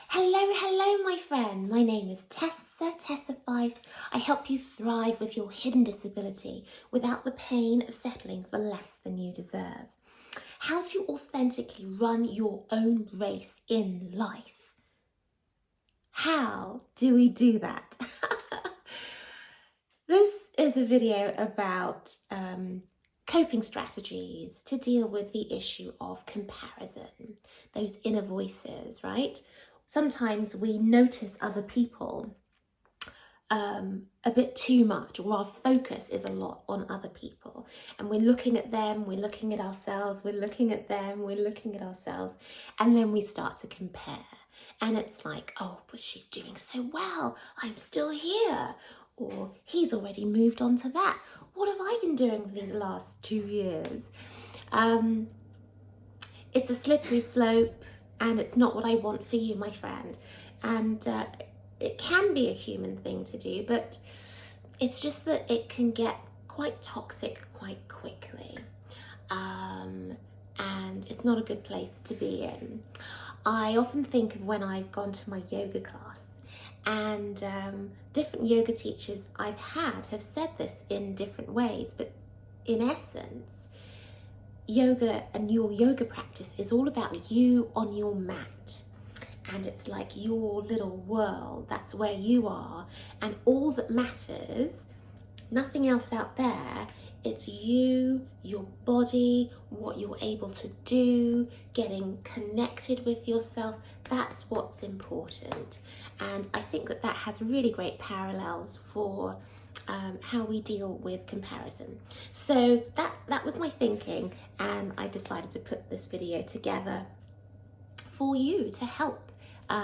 Hello, my friend. My name is Tessa, tessafyffe. I help you thrive with your hidden disability without the pain of settling for less than you deserve. How to authentically run your own race in life. How do we do that? This is a video about coping strategies to deal with the issue of comparison, those inner voices, right? Sometimes we notice other people a bit too much, or our focus is a lot on other people, and we're looking at them, we're looking at ourselves, we're looking at them, we're looking at ourselves, and then we start to compare. And it's like, oh, but she's doing so well, I'm still here. Or he's already moved on to that. What have I been doing for these last 2 years? It's a slippery slope, and it's not what I want for you, my friend. And it can be a human thing to do, but it's just that it can get quite toxic quite quickly. And it's not a good place to be in. I often think of when I've gone to my yoga class, and different yoga teachers I've had have said this in different ways, but in essence, yoga and your yoga practice is all about you on your mat. And it's like your little world, that's where you are, and all that matters, nothing else out there. It's you, your body, what you're able to do, getting connected with yourself. That's what's important. And I think that that has really great parallels for how we deal with comparison. So that was my thinking, and I decided to put this video together for you to help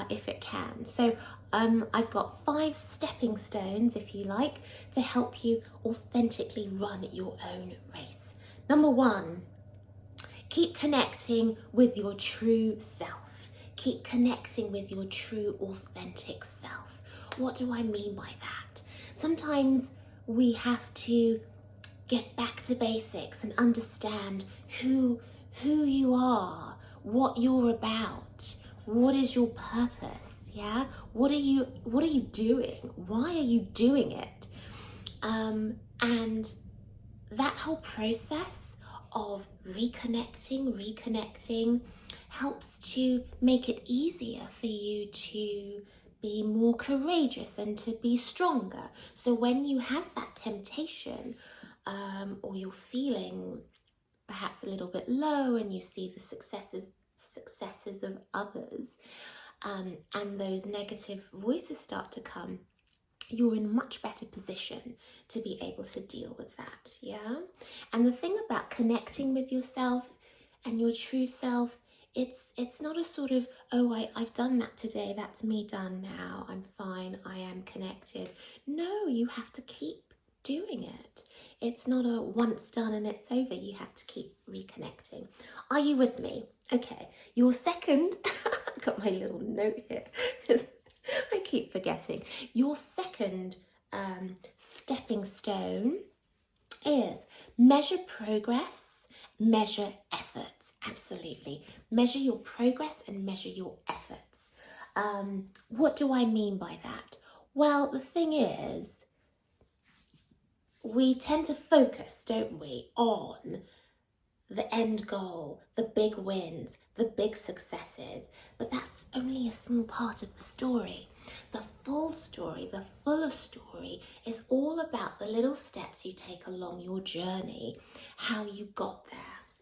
if it can. So I've got 5 stepping stones, if you like, to help you authentically run your own race. Number 1, keep connecting with your true self. Keep connecting with your true authentic self. What do I mean by that? Sometimes we have to get back to basics and understand who you are, what you're about, what is your purpose, yeah? What are you doing? Why are you doing it? And that whole process of reconnecting helps to make it easier for you to be more courageous and to be stronger. So when you have that temptation, or you're feeling perhaps a little bit low, and you see the successes of others, and those negative voices start to come, you're in a much better position to be able to deal with that, yeah? And the thing about connecting with yourself and your true self, it's not a sort of, oh, I've done that today, that's me done now, I'm fine, I am connected. No, you have to keep doing it. It's not a once done and it's over. You have to keep reconnecting. Are you with me? Okay, your second, I've got my little note here. I keep forgetting. Your second stepping stone is measure progress, measure efforts. Absolutely. Measure your progress and measure your efforts. What do I mean by that? Well, the thing is, we tend to focus, don't we, on the end goal, the big wins, the big successes, but that's only a small part of the story. The full story, the fuller story, is all about the little steps you take along your journey, how you got there,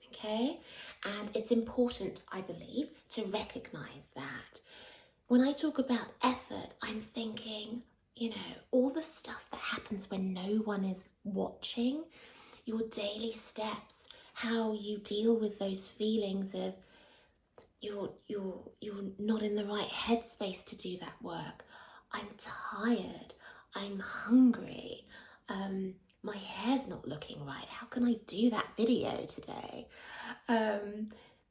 okay? And it's important, I believe, to recognize that. When I talk about effort, I'm thinking, all the stuff that happens when no one is watching, your daily steps, how you deal with those feelings of you're not in the right headspace to do that work. I'm tired, I'm hungry, my hair's not looking right, how can I do that video today?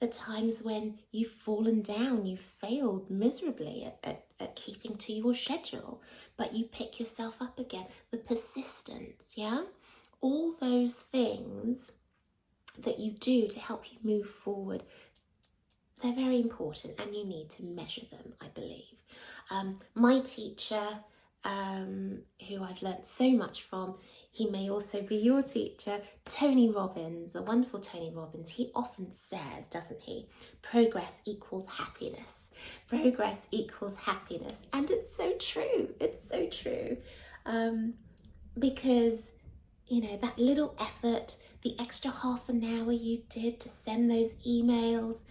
The times when you've fallen down, you've failed miserably at keeping to your schedule, but you pick yourself up again, the persistence, yeah? All those things that you do to help you move forward, they're very important, and you need to measure them, I believe. My teacher, who I've learnt so much from, he may also be your teacher, Tony Robbins, the wonderful Tony Robbins. He often says, doesn't he, progress equals happiness. Progress equals happiness. And it's so true. It's so true. Because, you know, that little effort, the extra half an hour you did to send those emails,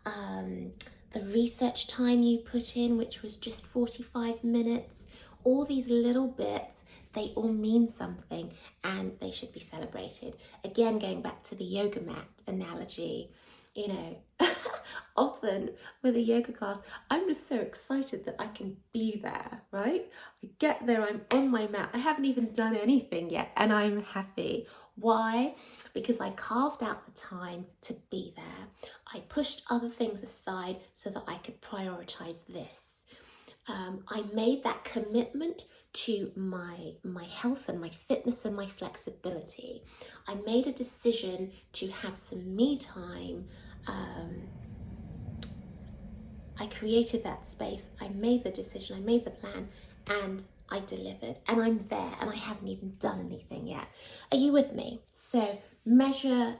the research time you put in, which was just 45 minutes, all these little bits, they all mean something and they should be celebrated. Again, going back to the yoga mat analogy, you know, often with a yoga class, I'm just so excited that I can be there, right? I get there, I'm on my mat, I haven't even done anything yet, and I'm happy. Why? Because I carved out the time to be there. I pushed other things aside so that I could prioritize this. I made that commitment to my health and my fitness and my flexibility. I made a decision to have some me time. I created that space. I made the decision. I made the plan, and I delivered. And I'm there, and I haven't even done anything yet. Are you with me? So measure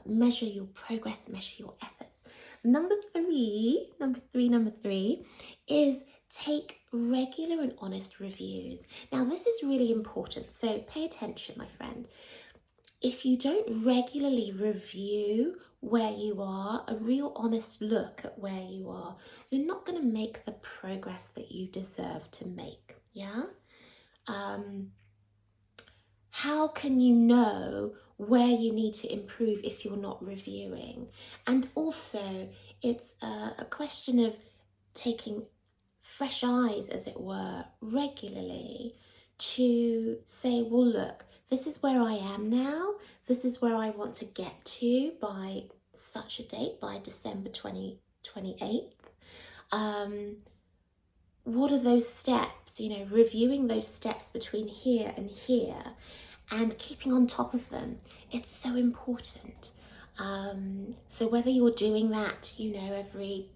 your progress. Measure your efforts. Number three is take regular and honest reviews. Now, this is really important, so pay attention, my friend. If you don't regularly review where you are, a real honest look at where you are, you're not going to make the progress that you deserve to make, yeah? How can you know where you need to improve if you're not reviewing? And also, it's a question of taking fresh eyes, as it were, regularly to say, well, look, this is where I am now. This is where I want to get to by such a date, by December 28th. What are those steps? You know, reviewing those steps between here and here and keeping on top of them. It's so important. So whether you're doing that, you know, every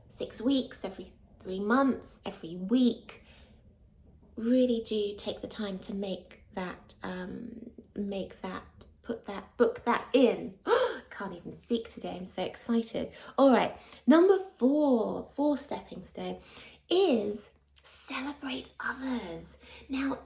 6 weeks, every 3 months, every week, really do take the time to book that in. Can't even speak today, I'm so excited. All right, number four stepping stone is celebrate others. Now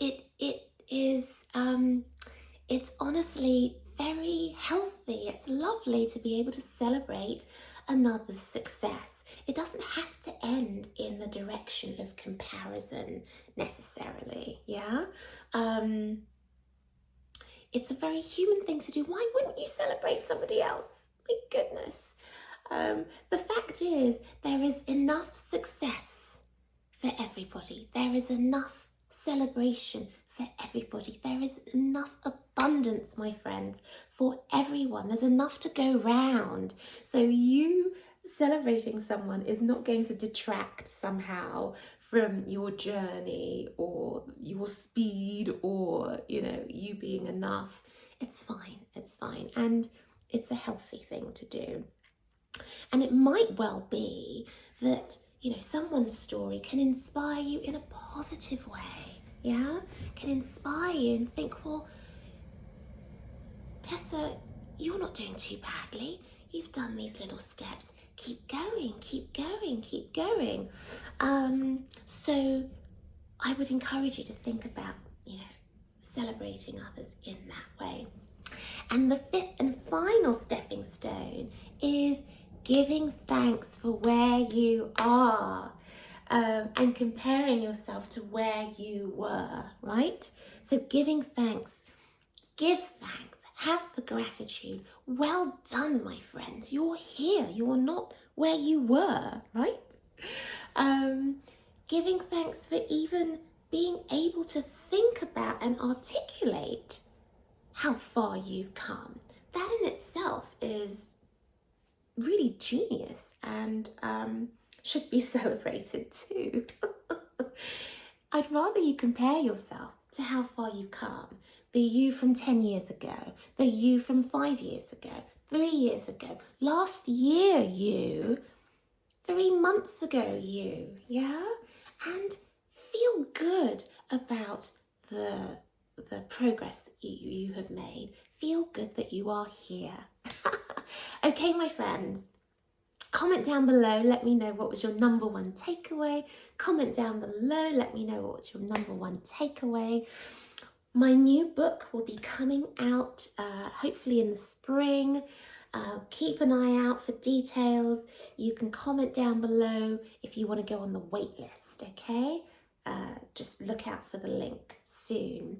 it's honestly very healthy. It's lovely to be able to celebrate another's success. It doesn't have to end in the direction of comparison necessarily, yeah? It's a very human thing to do. Why wouldn't you celebrate somebody else? My goodness. The fact is, there is enough success for everybody. There is enough celebration for everybody. There is enough abundance, my friends, for everyone. There's enough to go round. So you celebrating someone is not going to detract somehow from your journey or your speed or, you know, you being enough. It's fine. It's fine. And it's a healthy thing to do. And it might well be that, you know, someone's story can inspire you in a positive way, yeah? Can inspire you and think, well, Tessa, you're not doing too badly. You've done these little steps. Keep going, keep going, keep going. So I would encourage you to think about, you know, celebrating others in that way. And the fifth and final stepping stone is giving thanks for where you are, and comparing yourself to where you were, right? So giving thanks, give thanks, have the gratitude. Well done, my friends. You're here. You're not where you were, right? Giving thanks for even being able to think about and articulate how far you've come. That in itself is really genius and should be celebrated too. I'd rather you compare yourself to how far you've come. The you from 10 years ago, the you from 5 years ago, 3 years ago, last year you, 3 months ago you, yeah? And feel good about the progress that you have made. Feel good that you are here. Okay, my friends, comment down below, let me know what was your number one takeaway. Comment down below, let me know what was your number one takeaway. My new book will be coming out hopefully in the spring. Keep an eye out for details. You can comment down below if you want to go on the wait list, okay? Just look out for the link soon.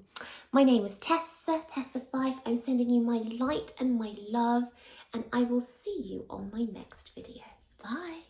My name is Tessa, Tessafyffe. I'm sending you my light and my love, and I will see you on my next video. Bye.